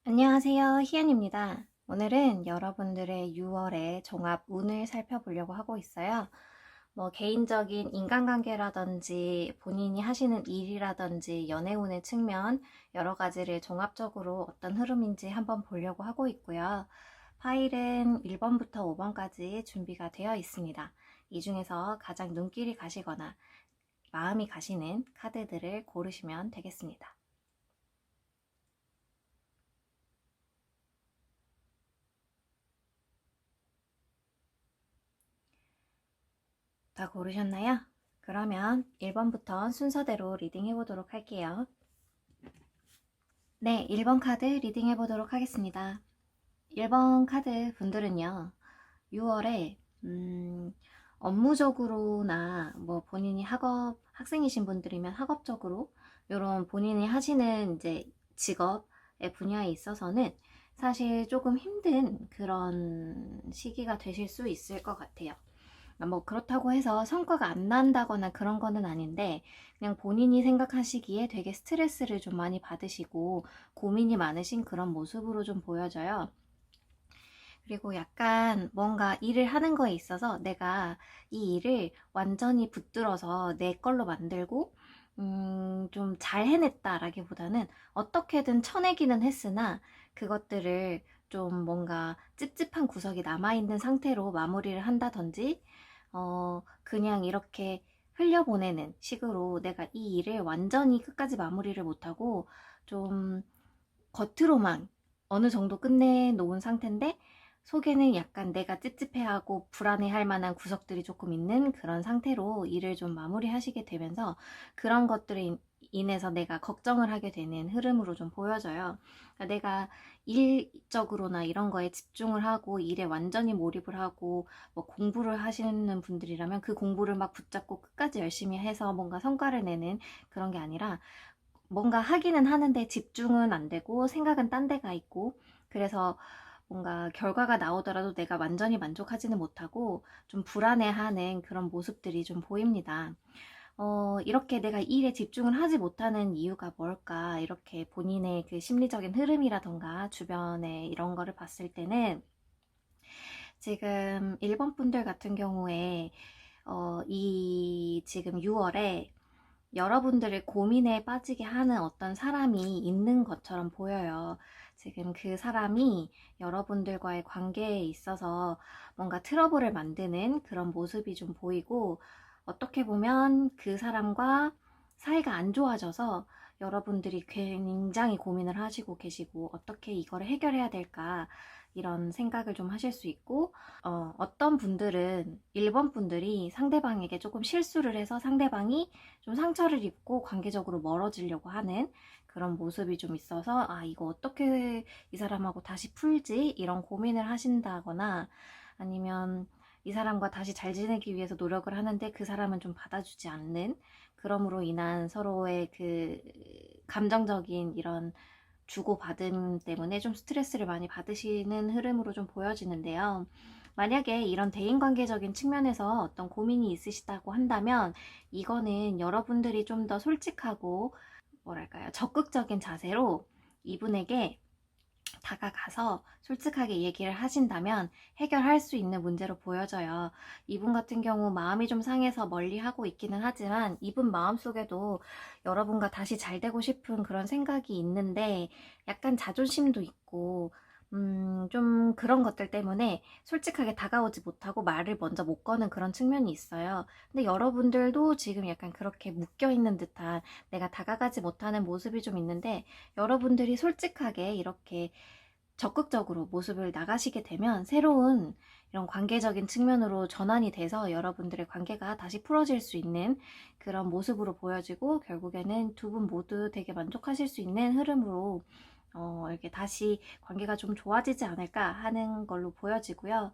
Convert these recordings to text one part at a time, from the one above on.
안녕하세요. 희연입니다. 오늘은 여러분들의 6월의 종합 운을 살펴보려고 하고 있어요. 개인적인 인간관계라든지 본인이 하시는 일이라든지 연애운의 측면 여러 가지를 종합적으로 어떤 흐름인지 한번 보려고 하고 있고요. 파일은 1번부터 5번까지 준비가 되어 있습니다. 이 중에서 가장 눈길이 가시거나 마음이 가시는 카드들을 고르시면 되겠습니다. 다 고르셨나요? 그러면 1번부터 순서대로 리딩 해보도록 할게요. 네, 1번 카드 리딩 해보도록 하겠습니다. 1번 카드 분들은요, 6월에 업무적으로나 본인이 학생이신 분들이면 학업적으로 이런 본인이 하시는 이제 직업의 분야에 있어서는 사실 조금 힘든 그런 시기가 되실 수 있을 것 같아요. 그렇다고 해서 성과가 안 난다거나 그런 거는 아닌데, 그냥 본인이 생각하시기에 되게 스트레스를 좀 많이 받으시고 고민이 많으신 그런 모습으로 좀 보여져요. 그리고 약간 뭔가 일을 하는 거에 있어서 내가 이 일을 완전히 붙들어서 내 걸로 만들고 좀 잘 해냈다라기보다는 어떻게든 쳐내기는 했으나 그것들을 좀 뭔가 찝찝한 구석이 남아있는 상태로 마무리를 한다든지 그냥 이렇게 흘려보내는 식으로 내가 이 일을 완전히 끝까지 마무리를 못하고 좀 겉으로만 어느 정도 끝내놓은 상태인데 속에는 약간 내가 찝찝해하고 불안해할 만한 구석들이 조금 있는 그런 상태로 일을 좀 마무리하시게 되면서 그런 것들에 인해서 내가 걱정을 하게 되는 흐름으로 좀 보여져요. 그러니까 내가 일적으로나 이런 거에 집중을 하고 일에 완전히 몰입을 하고 공부를 하시는 분들이라면 그 공부를 막 붙잡고 끝까지 열심히 해서 뭔가 성과를 내는 그런 게 아니라 뭔가 하기는 하는데 집중은 안 되고 생각은 딴 데가 있고, 그래서 뭔가 결과가 나오더라도 내가 완전히 만족하지는 못하고 좀 불안해하는 그런 모습들이 좀 보입니다. 이렇게 내가 일에 집중을 하지 못하는 이유가 뭘까? 이렇게 본인의 그 심리적인 흐름이라던가 주변에 이런 거를 봤을 때는 지금 일본 분들 같은 경우에 이 지금 6월에 여러분들의 고민에 빠지게 하는 어떤 사람이 있는 것처럼 보여요. 지금 그 사람이 여러분들과의 관계에 있어서 뭔가 트러블을 만드는 그런 모습이 좀 보이고, 어떻게 보면 그 사람과 사이가 안 좋아져서 여러분들이 굉장히 고민을 하시고 계시고 어떻게 이거를 해결해야 될까 이런 생각을 좀 하실 수 있고, 어떤 분들은 1번 분들이 상대방에게 조금 실수를 해서 상대방이 좀 상처를 입고 관계적으로 멀어지려고 하는 그런 모습이 좀 있어서 이거 어떻게 이 사람하고 다시 풀지? 이런 고민을 하신다거나, 아니면 이 사람과 다시 잘 지내기 위해서 노력을 하는데 그 사람은 좀 받아주지 않는, 그럼으로 인한 서로의 그 감정적인 이런 주고받음 때문에 좀 스트레스를 많이 받으시는 흐름으로 좀 보여지는데요. 만약에 이런 대인관계적인 측면에서 어떤 고민이 있으시다고 한다면 이거는 여러분들이 좀 더 솔직하고 적극적인 자세로 이분에게 다가가서 솔직하게 얘기를 하신다면 해결할 수 있는 문제로 보여져요. 이분 같은 경우 마음이 좀 상해서 멀리 하고 있기는 하지만 이분 마음속에도 여러분과 다시 잘 되고 싶은 그런 생각이 있는데 약간 자존심도 있고 좀 그런 것들 때문에 솔직하게 다가오지 못하고 말을 먼저 못 거는 그런 측면이 있어요. 근데 여러분들도 지금 약간 그렇게 묶여있는 듯한 내가 다가가지 못하는 모습이 좀 있는데, 여러분들이 솔직하게 이렇게 적극적으로 모습을 나가시게 되면 새로운 이런 관계적인 측면으로 전환이 돼서 여러분들의 관계가 다시 풀어질 수 있는 그런 모습으로 보여지고, 결국에는 두 분 모두 되게 만족하실 수 있는 흐름으로 이렇게 다시 관계가 좀 좋아지지 않을까 하는 걸로 보여지고요.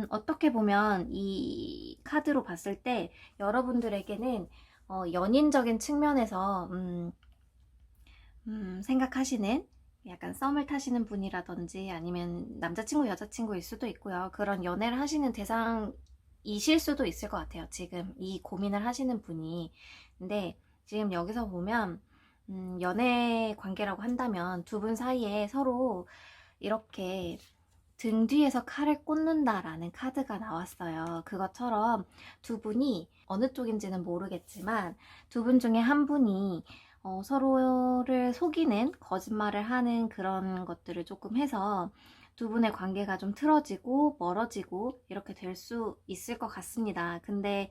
어떻게 보면 이 카드로 봤을 때 여러분들에게는 연인적인 측면에서 생각하시는, 약간 썸을 타시는 분이라든지 아니면 남자친구 여자친구일 수도 있고요. 그런 연애를 하시는 대상이실 수도 있을 것 같아요. 지금 이 고민을 하시는 분이. 근데 지금 여기서 보면 연애 관계라고 한다면 두 분 사이에 서로 이렇게 등 뒤에서 칼을 꽂는다라는 카드가 나왔어요. 그것처럼 두 분이 어느 쪽인지는 모르겠지만 두 분 중에 한 분이 서로를 속이는 거짓말을 하는 그런 것들을 조금 해서 두 분의 관계가 좀 틀어지고 멀어지고 이렇게 될 수 있을 것 같습니다. 근데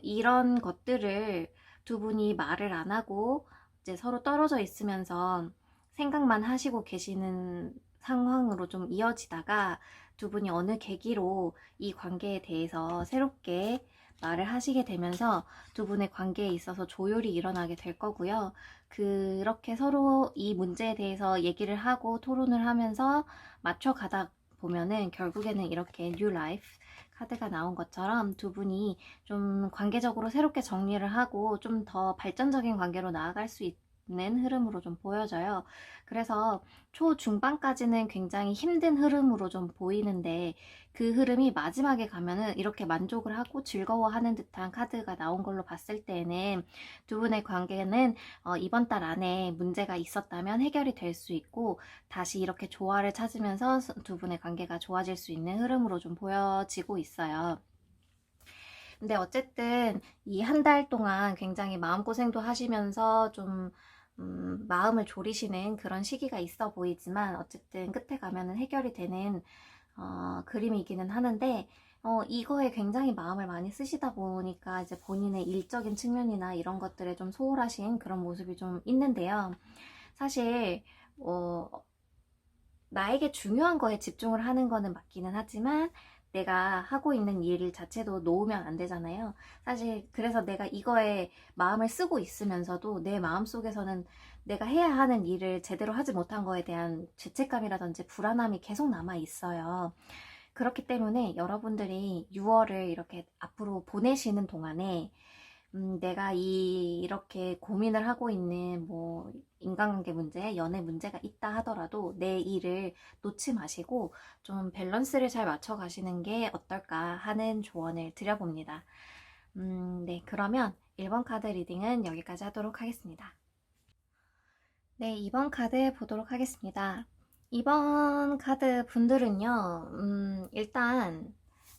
이런 것들을 두 분이 말을 안 하고 이제 서로 떨어져 있으면서 생각만 하시고 계시는 상황으로 좀 이어지다가 두 분이 어느 계기로 이 관계에 대해서 새롭게 말을 하시게 되면서 두 분의 관계에 있어서 조율이 일어나게 될 거고요. 그렇게 서로 이 문제에 대해서 얘기를 하고 토론을 하면서 맞춰가다 보면은 결국에는 이렇게 New Life 카드가 나온 것처럼 두 분이 좀 관계적으로 새롭게 정리를 하고 좀 더 발전적인 관계로 나아갈 수 있는 흐름으로 좀 보여져요. 그래서 초중반까지는 굉장히 힘든 흐름으로 좀 보이는데 그 흐름이 마지막에 가면은 이렇게 만족을 하고 즐거워하는 듯한 카드가 나온 걸로 봤을 때에는 두 분의 관계는 이번 달 안에 문제가 있었다면 해결이 될 수 있고 다시 이렇게 조화를 찾으면서 두 분의 관계가 좋아질 수 있는 흐름으로 좀 보여지고 있어요. 근데 어쨌든 이 한 달 동안 굉장히 마음고생도 하시면서 좀 마음을 졸이시는 그런 시기가 있어 보이지만 어쨌든 끝에 가면은 해결이 되는 그림이기는 하는데 이거에 굉장히 마음을 많이 쓰시다 보니까 이제 본인의 일적인 측면이나 이런 것들에 좀 소홀하신 그런 모습이 좀 있는데요. 사실 어, 나에게 중요한 거에 집중을 하는 거는 맞기는 하지만 내가 하고 있는 일 자체도 놓으면 안 되잖아요. 사실 그래서 내가 이거에 마음을 쓰고 있으면서도 내 마음속에서는 내가 해야 하는 일을 제대로 하지 못한 거에 대한 죄책감이라든지 불안함이 계속 남아 있어요. 그렇기 때문에 여러분들이 6월을 이렇게 앞으로 보내시는 동안에 내가 이렇게 고민을 하고 있는 뭐 인간관계 문제, 연애 문제가 있다 하더라도 내 일을 놓지 마시고 좀 밸런스를 잘 맞춰 가시는 게 어떨까 하는 조언을 드려봅니다. 네, 그러면 1번 카드 리딩은 여기까지 하도록 하겠습니다. 네, 2번 카드 보도록 하겠습니다. 이번 카드 분들은요, 일단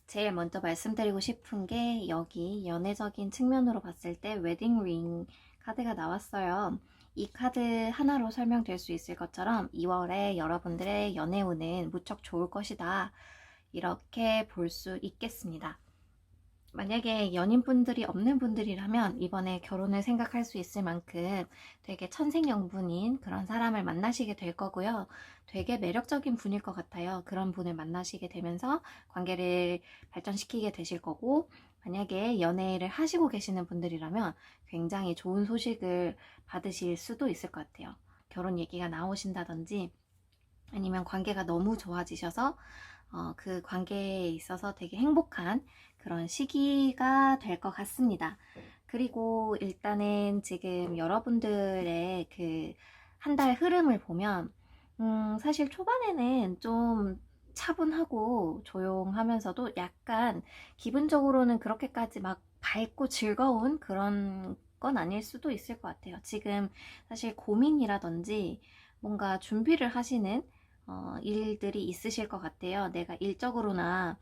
제일 먼저 말씀드리고 싶은 게 여기 연애적인 측면으로 봤을 때 웨딩 링 카드가 나왔어요. 이 카드 하나로 설명될 수 있을 것처럼 2월에 여러분들의 연애운은 무척 좋을 것이다. 이렇게 볼 수 있겠습니다. 만약에 연인분들이 없는 분들이라면 이번에 결혼을 생각할 수 있을 만큼 되게 천생연분인 그런 사람을 만나시게 될 거고요. 되게 매력적인 분일 것 같아요. 그런 분을 만나시게 되면서 관계를 발전시키게 되실 거고, 만약에 연애를 하시고 계시는 분들이라면 굉장히 좋은 소식을 받으실 수도 있을 것 같아요. 결혼 얘기가 나오신다든지 아니면 관계가 너무 좋아지셔서 그 관계에 있어서 되게 행복한 그런 시기가 될 것 같습니다. 그리고 일단은 지금 여러분들의 그 한 달 흐름을 보면 사실 초반에는 좀 차분하고 조용하면서도 약간 기분적으로는 그렇게까지 막 밝고 즐거운 그런 건 아닐 수도 있을 것 같아요. 지금 사실 고민이라든지 뭔가 준비를 하시는 일들이 있으실 것 같아요. 내가 일적으로나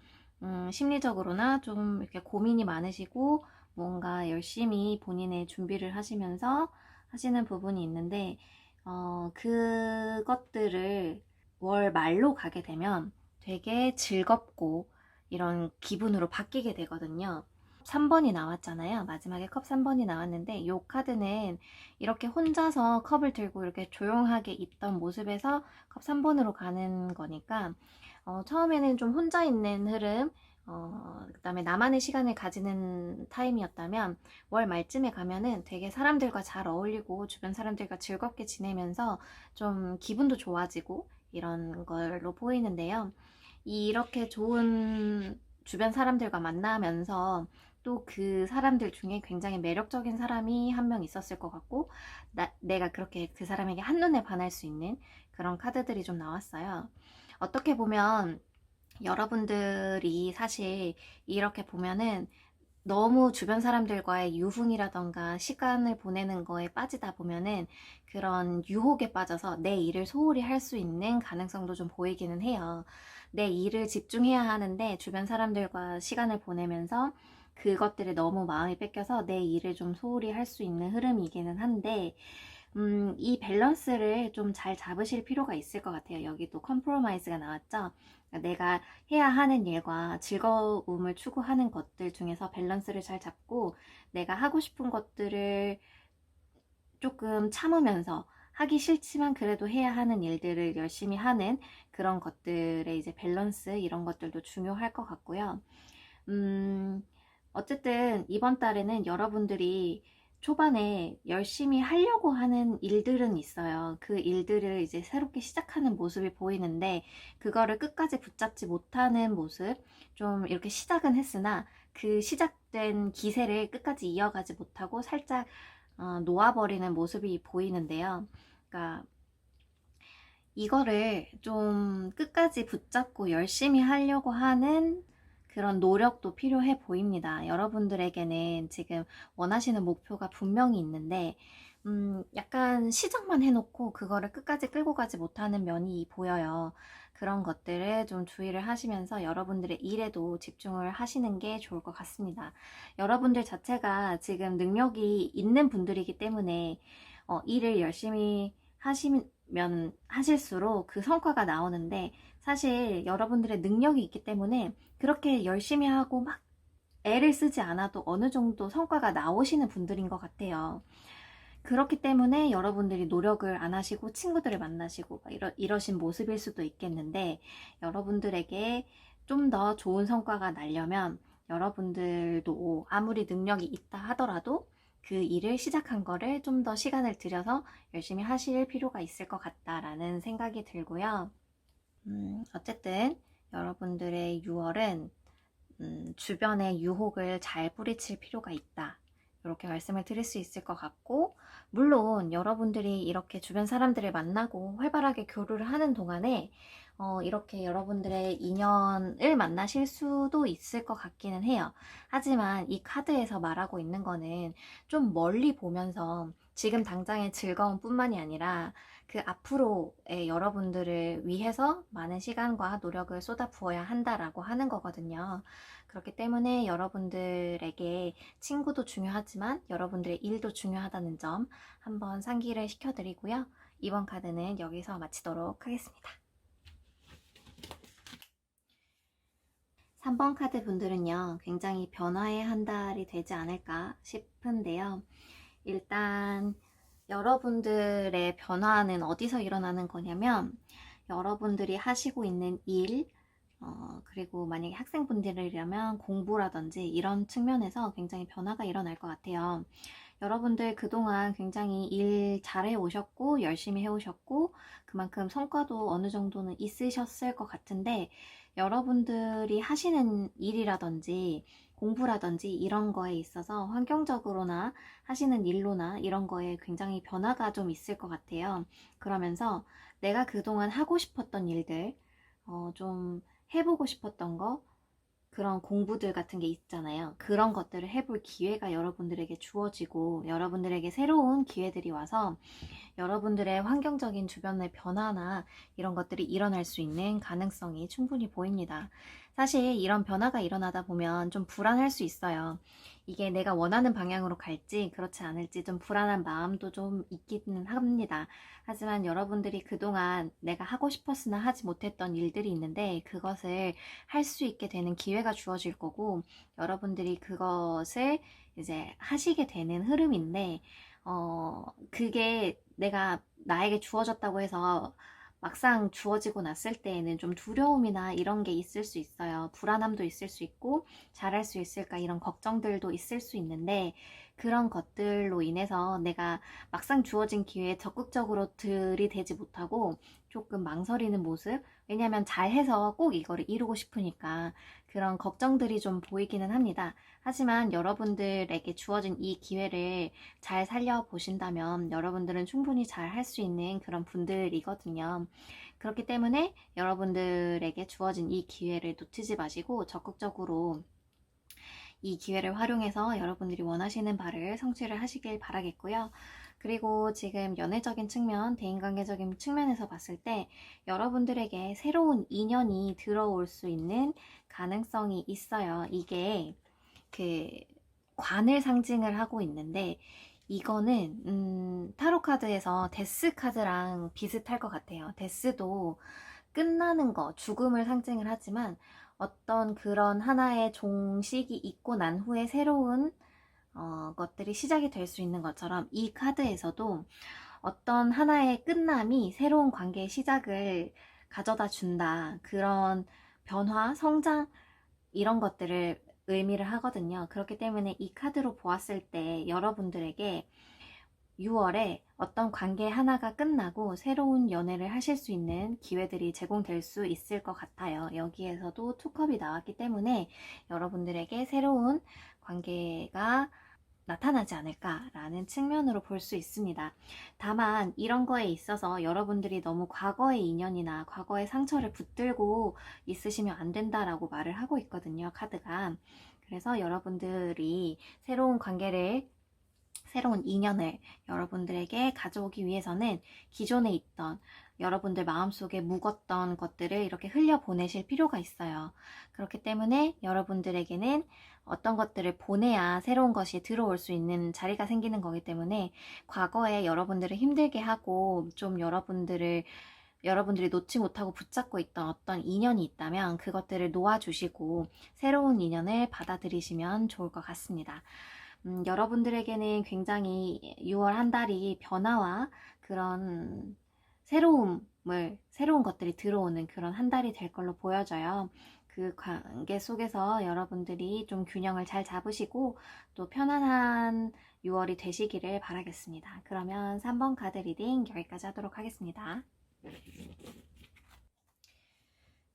심리적으로나 좀 이렇게 고민이 많으시고 뭔가 열심히 본인의 준비를 하시면서 하시는 부분이 있는데 그것들을 월 말로 가게 되면 되게 즐겁고 이런 기분으로 바뀌게 되거든요. 3번이 나왔잖아요. 마지막에 컵 3번이 나왔는데 이 카드는 이렇게 혼자서 컵을 들고 이렇게 조용하게 있던 모습에서 컵 3번으로 가는 거니까 처음에는 좀 혼자 있는 흐름, 그 다음에 나만의 시간을 가지는 타임이었다면 월 말쯤에 가면은 되게 사람들과 잘 어울리고 주변 사람들과 즐겁게 지내면서 좀 기분도 좋아지고 이런 걸로 보이는데요. 이렇게 좋은 주변 사람들과 만나면서 또 그 사람들 중에 굉장히 매력적인 사람이 한 명 있었을 것 같고 내가 그렇게 그 사람에게 한눈에 반할 수 있는 그런 카드들이 좀 나왔어요. 어떻게 보면 여러분들이 사실 이렇게 보면은 너무 주변 사람들과의 유흥이라던가 시간을 보내는 거에 빠지다 보면은 그런 유혹에 빠져서 내 일을 소홀히 할 수 있는 가능성도 좀 보이기는 해요. 내 일을 집중해야 하는데 주변 사람들과 시간을 보내면서 그것들에 너무 마음이 뺏겨서 내 일을 좀 소홀히 할 수 있는 흐름이기는 한데, 이 밸런스를 좀 잘 잡으실 필요가 있을 것 같아요. 여기 또 컴프로마이즈가 나왔죠. 그러니까 내가 해야 하는 일과 즐거움을 추구하는 것들 중에서 밸런스를 잘 잡고 내가 하고 싶은 것들을 조금 참으면서 하기 싫지만 그래도 해야 하는 일들을 열심히 하는 그런 것들의 이제 밸런스 이런 것들도 중요할 것 같고요. 음, 어쨌든 이번 달에는 여러분들이 초반에 열심히 하려고 하는 일들은 있어요. 그 일들을 이제 새롭게 시작하는 모습이 보이는데, 그거를 끝까지 붙잡지 못하는 모습, 좀 이렇게 시작은 했으나, 그 시작된 기세를 끝까지 이어가지 못하고 살짝 놓아버리는 모습이 보이는데요. 그러니까 이거를 좀 끝까지 붙잡고 열심히 하려고 하는 그런 노력도 필요해 보입니다. 여러분들에게는 지금 원하시는 목표가 분명히 있는데, 약간 시작만 해놓고 그거를 끝까지 끌고 가지 못하는 면이 보여요. 그런 것들을 좀 주의를 하시면서 여러분들의 일에도 집중을 하시는 게 좋을 것 같습니다. 여러분들 자체가 지금 능력이 있는 분들이기 때문에 일을 열심히 하시면 하실수록 그 성과가 나오는데, 사실 여러분들의 능력이 있기 때문에 그렇게 열심히 하고 막 애를 쓰지 않아도 어느 정도 성과가 나오시는 분들인 것 같아요. 그렇기 때문에 여러분들이 노력을 안 하시고 친구들을 만나시고 이러신 모습일 수도 있겠는데, 여러분들에게 좀 더 좋은 성과가 나려면 여러분들도 아무리 능력이 있다 하더라도 그 일을 시작한 거를 좀 더 시간을 들여서 열심히 하실 필요가 있을 것 같다라는 생각이 들고요. 어쨌든 여러분들의 6월은 주변에 유혹을 잘 뿌리칠 필요가 있다. 이렇게 말씀을 드릴 수 있을 것 같고, 물론 여러분들이 이렇게 주변 사람들을 만나고 활발하게 교류를 하는 동안에 이렇게 여러분들의 인연을 만나실 수도 있을 것 같기는 해요. 하지만 이 카드에서 말하고 있는 거는 좀 멀리 보면서 지금 당장의 즐거움뿐만이 아니라 그 앞으로의 여러분들을 위해서 많은 시간과 노력을 쏟아 부어야 한다라고 하는 거거든요. 그렇기 때문에 여러분들에게 친구도 중요하지만 여러분들의 일도 중요하다는 점 한번 상기를 시켜드리고요. 이번 카드는 여기서 마치도록 하겠습니다. 3번 카드 분들은요, 굉장히 변화의 한 달이 되지 않을까 싶은데요. 일단 여러분들의 변화는 어디서 일어나는 거냐면, 여러분들이 하시고 있는 일, 그리고 만약에 학생분들이라면 공부라든지 이런 측면에서 굉장히 변화가 일어날 것 같아요. 여러분들 그동안 굉장히 일 잘해 오셨고, 열심히 해 오셨고, 그만큼 성과도 어느 정도는 있으셨을 것 같은데, 여러분들이 하시는 일이라든지 공부라든지 이런 거에 있어서 환경적으로나 하시는 일로나 이런 거에 굉장히 변화가 좀 있을 것 같아요. 그러면서 내가 그동안 하고 싶었던 일들, 좀 해보고 싶었던 거, 그런 공부들 같은 게 있잖아요. 그런 것들을 해볼 기회가 여러분들에게 주어지고 여러분들에게 새로운 기회들이 와서 여러분들의 환경적인 주변의 변화나 이런 것들이 일어날 수 있는 가능성이 충분히 보입니다. 사실 이런 변화가 일어나다 보면 좀 불안할 수 있어요. 이게 내가 원하는 방향으로 갈지 그렇지 않을지 좀 불안한 마음도 좀 있기는 합니다. 하지만 여러분들이 그동안 내가 하고 싶었으나 하지 못했던 일들이 있는데 그것을 할 수 있게 되는 기회가 주어질 거고, 여러분들이 그것을 이제 하시게 되는 흐름인데, 그게 내가 나에게 주어졌다고 해서 막상 주어지고 났을 때에는 좀 두려움이나 이런 게 있을 수 있어요. 불안함도 있을 수 있고, 잘할 수 있을까 이런 걱정들도 있을 수 있는데, 그런 것들로 인해서 내가 막상 주어진 기회에 적극적으로 들이대지 못하고 조금 망설이는 모습, 왜냐면 잘해서 꼭 이거를 이루고 싶으니까 그런 걱정들이 좀 보이기는 합니다. 하지만 여러분들에게 주어진 이 기회를 잘 살려보신다면 여러분들은 충분히 잘 할 수 있는 그런 분들이거든요. 그렇기 때문에 여러분들에게 주어진 이 기회를 놓치지 마시고 적극적으로 이 기회를 활용해서 여러분들이 원하시는 바를 성취를 하시길 바라겠고요. 그리고 지금 연애적인 측면, 대인관계적인 측면에서 봤을 때 여러분들에게 새로운 인연이 들어올 수 있는 가능성이 있어요. 이게 그 관을 상징을 하고 있는데 이거는 타로 카드에서 데스 카드랑 비슷할 것 같아요. 데스도 끝나는 거, 죽음을 상징을 하지만 어떤 그런 하나의 종식이 있고 난 후에 새로운 것들이 시작이 될 수 있는 것처럼 이 카드에서도 어떤 하나의 끝남이 새로운 관계의 시작을 가져다 준다. 그런 변화, 성장 이런 것들을 의미를 하거든요. 그렇기 때문에 이 카드로 보았을 때 여러분들에게 6월에 어떤 관계 하나가 끝나고 새로운 연애를 하실 수 있는 기회들이 제공될 수 있을 것 같아요. 여기에서도 투컵이 나왔기 때문에 여러분들에게 새로운 관계가 나타나지 않을까라는 측면으로 볼 수 있습니다. 다만 이런 거에 있어서 여러분들이 너무 과거의 인연이나 과거의 상처를 붙들고 있으시면 안 된다라고 말을 하고 있거든요, 카드가. 그래서 여러분들이 새로운 인연을 여러분들에게 가져오기 위해서는 기존에 있던 여러분들 마음속에 묵었던 것들을 이렇게 흘려보내실 필요가 있어요. 그렇기 때문에 여러분들에게는 어떤 것들을 보내야 새로운 것이 들어올 수 있는 자리가 생기는 거기 때문에 과거에 여러분들을 힘들게 하고 좀 여러분들이 놓지 못하고 붙잡고 있던 어떤 인연이 있다면 그것들을 놓아주시고 새로운 인연을 받아들이시면 좋을 것 같습니다. 여러분들에게는 굉장히 6월 한 달이 변화와 그런 새로운 것들이 들어오는 그런 한 달이 될 걸로 보여져요. 그 관계 속에서 여러분들이 좀 균형을 잘 잡으시고 또 편안한 6월이 되시기를 바라겠습니다. 그러면 3번 카드 리딩 여기까지 하도록 하겠습니다.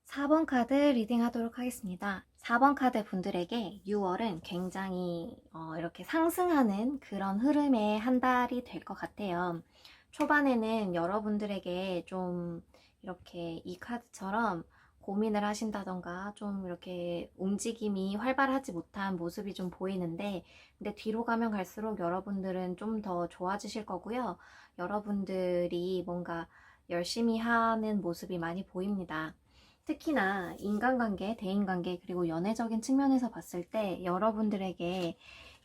4번 카드 리딩 하도록 하겠습니다. 4번 카드 분들에게 6월은 굉장히 이렇게 상승하는 그런 흐름의 한 달이 될 것 같아요. 초반에는 여러분들에게 좀 이렇게 이 카드처럼 고민을 하신다던가 좀 이렇게 움직임이 활발하지 못한 모습이 좀 보이는데 근데 뒤로 가면 갈수록 여러분들은 좀 더 좋아지실 거고요. 여러분들이 뭔가 열심히 하는 모습이 많이 보입니다. 특히나 인간관계, 대인관계, 그리고 연애적인 측면에서 봤을 때 여러분들에게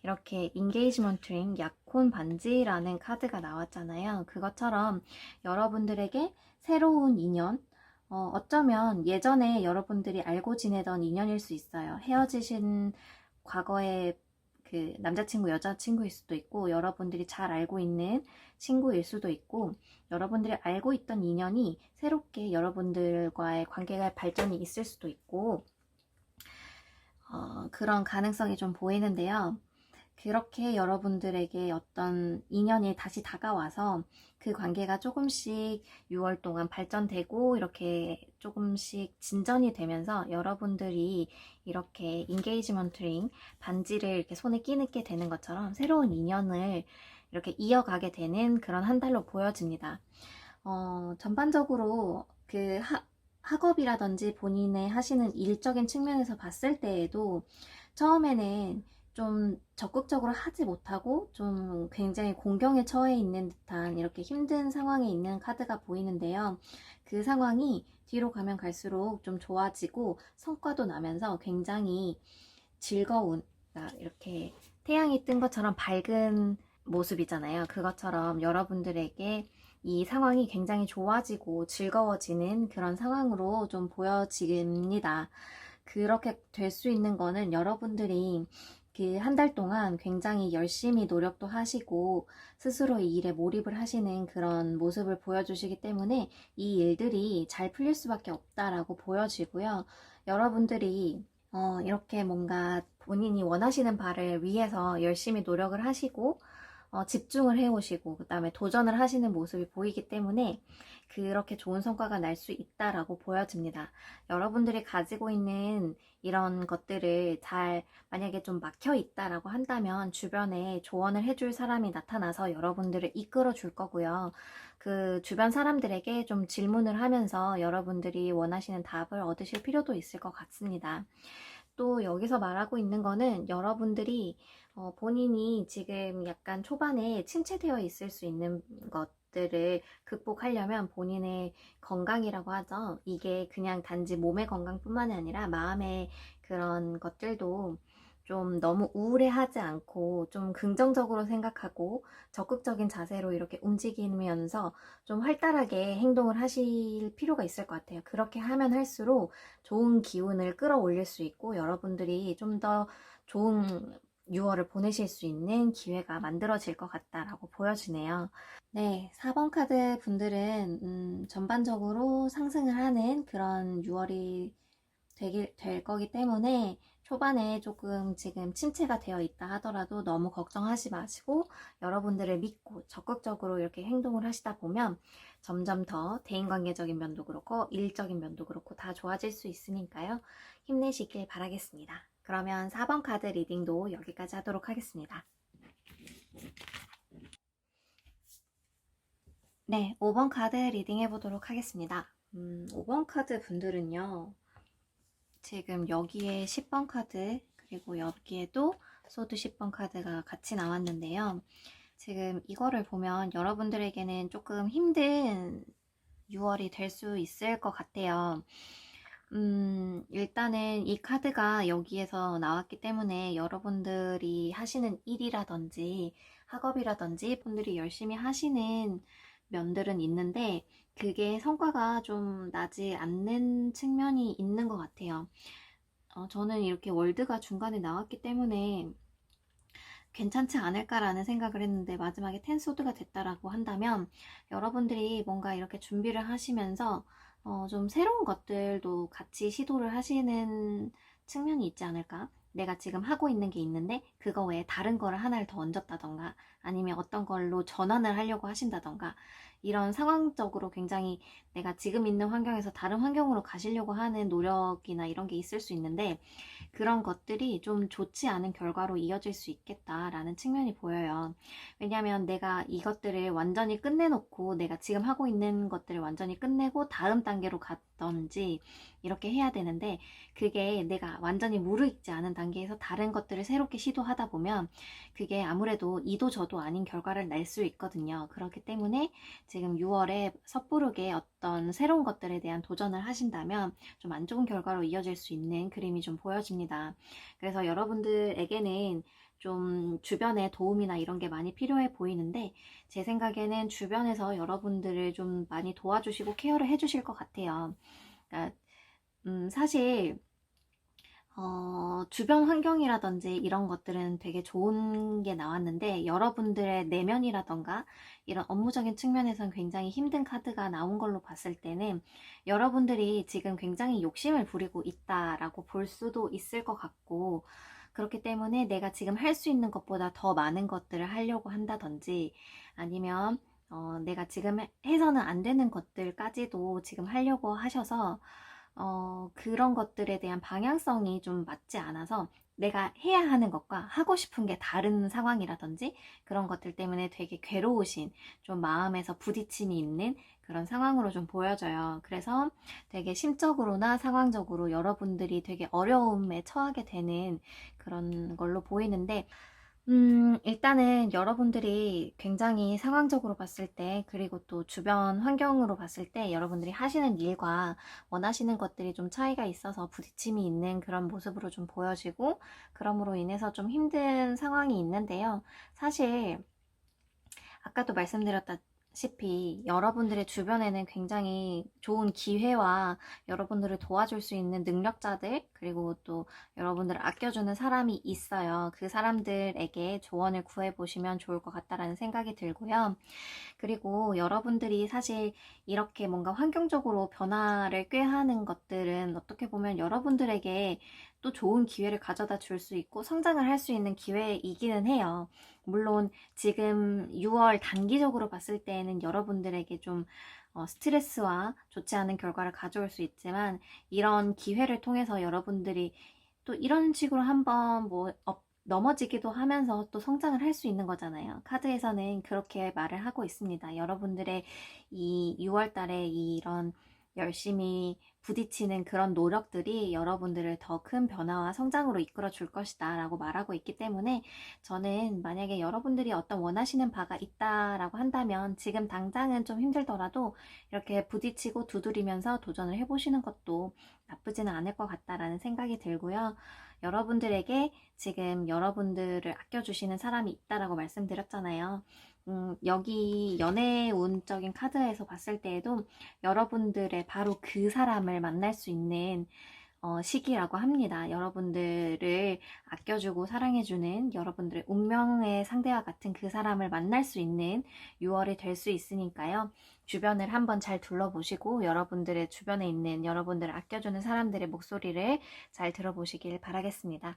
이렇게 인게이지먼트 링, 약혼 반지라는 카드가 나왔잖아요. 그것처럼 여러분들에게 새로운 인연, 어쩌면 예전에 여러분들이 알고 지내던 인연일 수 있어요. 헤어지신 과거의 그 남자친구, 여자친구일 수도 있고 여러분들이 잘 알고 있는 친구일 수도 있고 여러분들이 알고 있던 인연이 새롭게 여러분들과의 관계가 발전이 있을 수도 있고 그런 가능성이 좀 보이는데요. 그렇게 여러분들에게 어떤 인연이 다시 다가와서 그 관계가 조금씩 6월 동안 발전되고 이렇게 조금씩 진전이 되면서 여러분들이 이렇게 인게이지먼트 링 반지를 이렇게 손에 끼게 되는 것처럼 새로운 인연을 이렇게 이어가게 되는 그런 한 달로 보여집니다. 전반적으로 그 학업이라든지 본인의 하시는 일적인 측면에서 봤을 때에도 처음에는 좀 적극적으로 하지 못하고 좀 굉장히 공경에 처해 있는 듯한 이렇게 힘든 상황에 있는 카드가 보이는데요. 그 상황이 뒤로 가면 갈수록 좀 좋아지고 성과도 나면서 굉장히 즐거운, 그러니까 이렇게 태양이 뜬 것처럼 밝은 모습이잖아요. 그것처럼 여러분들에게 이 상황이 굉장히 좋아지고 즐거워지는 그런 상황으로 좀 보여집니다. 그렇게 될 수 있는 거는 여러분들이 그 한 달 동안 굉장히 열심히 노력도 하시고 스스로 이 일에 몰입을 하시는 그런 모습을 보여주시기 때문에 이 일들이 잘 풀릴 수밖에 없다라고 보여지고요. 여러분들이 이렇게 뭔가 본인이 원하시는 바를 위해서 열심히 노력을 하시고 집중을 해오시고 그 다음에 도전을 하시는 모습이 보이기 때문에 그렇게 좋은 성과가 날 수 있다라고 보여집니다. 여러분들이 가지고 있는 이런 것들을 만약에 좀 막혀 있다라고 한다면 주변에 조언을 해줄 사람이 나타나서 여러분들을 이끌어 줄 거고요. 그 주변 사람들에게 좀 질문을 하면서 여러분들이 원하시는 답을 얻으실 필요도 있을 것 같습니다. 또 여기서 말하고 있는 거는 여러분들이 본인이 지금 약간 초반에 침체되어 있을 수 있는 것들을 극복하려면 본인의 건강이라고 하죠. 이게 그냥 단지 몸의 건강뿐만이 아니라 마음의 그런 것들도 좀 너무 우울해하지 않고 좀 긍정적으로 생각하고 적극적인 자세로 이렇게 움직이면서 좀 활달하게 행동을 하실 필요가 있을 것 같아요. 그렇게 하면 할수록 좋은 기운을 끌어올릴 수 있고 여러분들이 좀 더 좋은 6월을 보내실 수 있는 기회가 만들어질 것 같다라고 보여지네요. 네, 4번 카드 분들은 전반적으로 상승을 하는 그런 6월이 될 거기 때문에 초반에 조금 지금 침체가 되어 있다 하더라도 너무 걱정하지 마시고 여러분들을 믿고 적극적으로 이렇게 행동을 하시다 보면 점점 더 대인관계적인 면도 그렇고 일적인 면도 그렇고 다 좋아질 수 있으니까요. 힘내시길 바라겠습니다. 그러면 4번 카드 리딩도 여기까지 하도록 하겠습니다. 네, 5번 카드 리딩 해보도록 하겠습니다. 5번 카드 분들은요. 지금 여기에 10번 카드 그리고 여기에도 소드 10번 카드가 같이 나왔는데요. 지금 이거를 보면 여러분들에게는 조금 힘든 6월이 될 수 있을 것 같아요. 일단은 이 카드가 여기에서 나왔기 때문에 여러분들이 하시는 일이라든지 학업이라든지 분들이 열심히 하시는 면들은 있는데 그게 성과가 좀 나지 않는 측면이 있는 것 같아요. 저는 이렇게 월드가 중간에 나왔기 때문에 괜찮지 않을까라는 생각을 했는데 마지막에 텐소드가 됐다라고 한다면 여러분들이 뭔가 이렇게 준비를 하시면서 좀 새로운 것들도 같이 시도를 하시는 측면이 있지 않을까? 내가 지금 하고 있는 게 있는데 그거 외에 다른 거를 하나를 더 얹었다던가 아니면 어떤 걸로 전환을 하려고 하신다던가 이런 상황적으로 굉장히 내가 지금 있는 환경에서 다른 환경으로 가시려고 하는 노력이나 이런 게 있을 수 있는데 그런 것들이 좀 좋지 않은 결과로 이어질 수 있겠다라는 측면이 보여요. 왜냐하면 내가 이것들을 완전히 끝내놓고 내가 지금 하고 있는 것들을 완전히 끝내고 다음 단계로 갔던지 이렇게 해야 되는데 그게 내가 완전히 무르익지 않은 단계에서 다른 것들을 새롭게 시도하다 보면 그게 아무래도 이도 저도 아닌 결과를 낼 수 있거든요. 그렇기 때문에 지금 6월에 섣부르게 어떤 새로운 것들에 대한 도전을 하신다면 좀 안 좋은 결과로 이어질 수 있는 그림이 좀 보여집니다. 그래서 여러분들에게는 좀 주변의 도움이나 이런 게 많이 필요해 보이는데 제 생각에는 주변에서 여러분들을 좀 많이 도와주시고 케어를 해주실 것 같아요. 그러니까 사실 주변 환경이라든지 이런 것들은 되게 좋은 게 나왔는데 여러분들의 내면이라던가 이런 업무적인 측면에선 굉장히 힘든 카드가 나온 걸로 봤을 때는 여러분들이 지금 굉장히 욕심을 부리고 있다라고 볼 수도 있을 것 같고 그렇기 때문에 내가 지금 할 수 있는 것보다 더 많은 것들을 하려고 한다든지 아니면 내가 지금 해서는 안 되는 것들까지도 지금 하려고 하셔서 그런 것들에 대한 방향성이 좀 맞지 않아서 내가 해야 하는 것과 하고 싶은 게 다른 상황이라든지 그런 것들 때문에 되게 괴로우신 좀 마음에서 부딪힘이 있는 그런 상황으로 좀 보여져요. 그래서 되게 심적으로나 상황적으로 여러분들이 되게 어려움에 처하게 되는 그런 걸로 보이는데 일단은 여러분들이 굉장히 상황적으로 봤을 때, 그리고 또 주변 환경으로 봤을 때, 여러분들이 하시는 일과 원하시는 것들이 좀 차이가 있어서 부딪힘이 있는 그런 모습으로 좀 보여지고, 그럼으로 인해서 좀 힘든 상황이 있는데요. 사실, 아까도 말씀드렸다시피 여러분들의 주변에는 굉장히 좋은 기회와 여러분들을 도와줄 수 있는 능력자들 그리고 또 여러분들을 아껴주는 사람이 있어요. 그 사람들에게 조언을 구해보시면 좋을 것 같다라는 생각이 들고요. 그리고 여러분들이 사실 이렇게 뭔가 환경적으로 변화를 꾀하는 것들은 어떻게 보면 여러분들에게 또 좋은 기회를 가져다 줄 수 있고 성장을 할 수 있는 기회이기는 해요. 물론 지금 6월 단기적으로 봤을 때에는 여러분들에게 좀 스트레스와 좋지 않은 결과를 가져올 수 있지만 이런 기회를 통해서 여러분들이 또 이런 식으로 한번 뭐 넘어지기도 하면서 또 성장을 할 수 있는 거잖아요. 카드에서는 그렇게 말을 하고 있습니다. 여러분들의 이 6월 달에 이런 열심히 부딪히는 그런 노력들이 여러분들을 더 큰 변화와 성장으로 이끌어 줄 것이다 라고 말하고 있기 때문에 저는 만약에 여러분들이 어떤 원하시는 바가 있다라고 한다면 지금 당장은 좀 힘들더라도 이렇게 부딪히고 두드리면서 도전을 해보시는 것도 나쁘지는 않을 것 같다라는 생각이 들고요. 여러분들에게 지금 여러분들을 아껴주시는 사람이 있다라고 말씀드렸잖아요. 여기 연애운적인 카드에서 봤을 때에도 여러분들의 바로 그 사람을 만날 수 있는 시기라고 합니다. 여러분들을 아껴주고 사랑해주는 여러분들의 운명의 상대와 같은 그 사람을 만날 수 있는 6월이 될 수 있으니까요. 주변을 한번 잘 둘러보시고 여러분들의 주변에 있는 여러분들을 아껴주는 사람들의 목소리를 잘 들어보시길 바라겠습니다.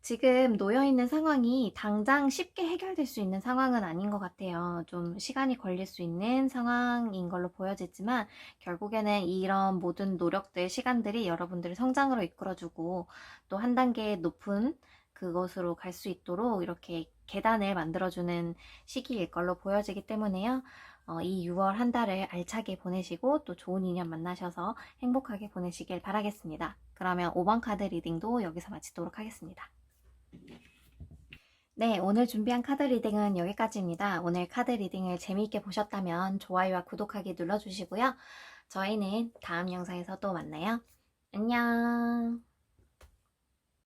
지금 놓여있는 상황이 당장 쉽게 해결될 수 있는 상황은 아닌 것 같아요. 좀 시간이 걸릴 수 있는 상황인 걸로 보여지지만 결국에는 이런 모든 노력들, 시간들이 여러분들을 성장으로 이끌어주고 또 한 단계 높은 그것으로 갈 수 있도록 이렇게 계단을 만들어주는 시기일 걸로 보여지기 때문에요. 이 6월 한 달을 알차게 보내시고 또 좋은 인연 만나셔서 행복하게 보내시길 바라겠습니다. 그러면 5번 카드 리딩도 여기서 마치도록 하겠습니다. 네, 오늘 준비한 카드 리딩은 여기까지입니다. 오늘 카드 리딩을 재미있게 보셨다면 좋아요와 구독하기 눌러주시고요. 저희는 다음 영상에서 또 만나요. 안녕.